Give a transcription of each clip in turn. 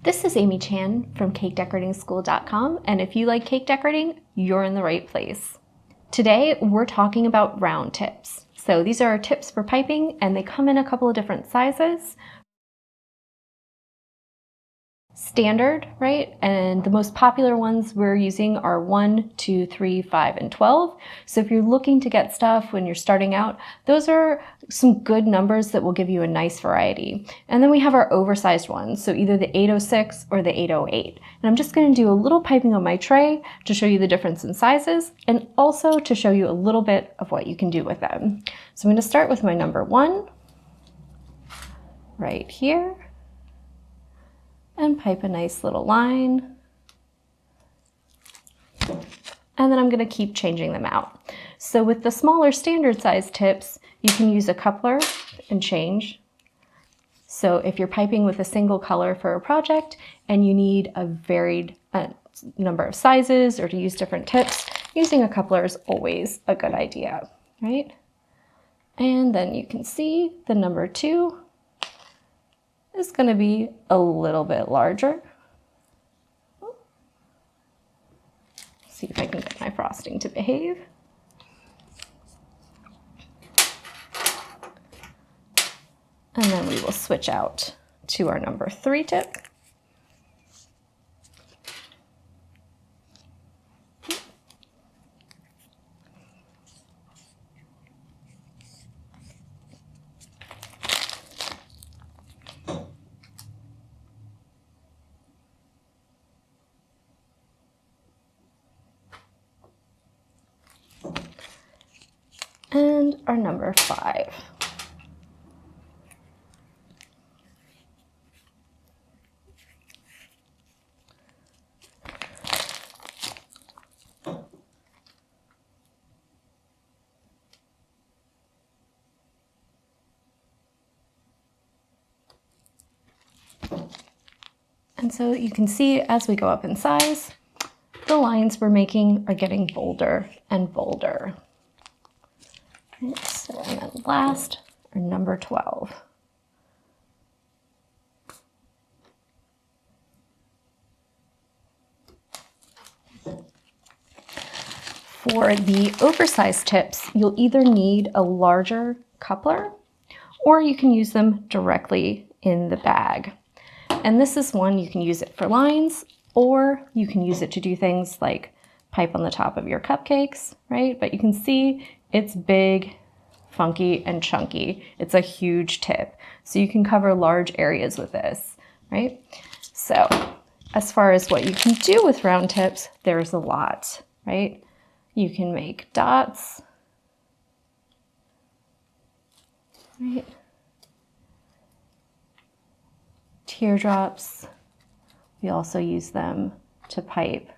This is Amy Chan from CakeDecoratingSchool.com, and if you like cake decorating, you're in the right place. Today, we're talking about round tips. So these are our tips for piping, and they come in a couple of different sizes. Standard, right? And the most popular ones we're using are 1, 2, 3, 5, and 12. So if you're looking to get stuff when you're starting out, those are some good numbers that will give you a nice variety. And then we have our oversized ones, so either the 806 or the 808. And I'm just going to do a little piping on my tray to show you the difference in sizes and also to show you a little bit of what you can do with them. So I'm going to start with my number 1 right here. And pipe a nice little line. And then I'm going to keep changing them out. So with the smaller standard size tips, you can use a coupler and change. So if you're piping with a single color for a project and you need a varied number of sizes or to use different tips, using a coupler is always a good idea, right? And then you can see the number 2 is going to be a little bit larger. See if I can get my frosting to behave. And then we will switch out to our number 3 tip. And our number 5. And so you can see as we go up in size, the lines we're making are getting bolder and bolder. So, and then last, our number 12. For the oversized tips, you'll either need a larger coupler or you can use them directly in the bag. And this is one you can use it for lines or you can use it to do things like pipe on the top of your cupcakes, right? But you can see it's big, funky, and chunky. It's a huge tip. So you can cover large areas with this, right? So as far as what you can do with round tips, there's a lot, right? You can make dots, right? Teardrops. We also use them to pipe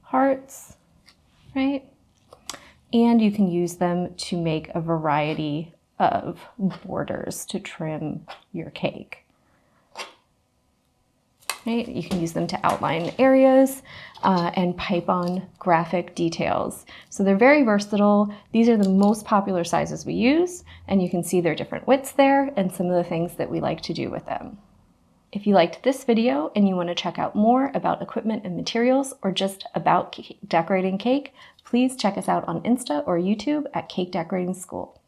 hearts, right? And you can use them to make a variety of borders to trim your cake. Right? You can use them to outline areas and pipe on graphic details. So they're very versatile. These are the most popular sizes we use, and you can see their different widths there and some of the things that we like to do with them. If you liked this video and you want to check out more about equipment and materials or just about decorating cake, please check us out on Insta or YouTube at Cake Decorating School.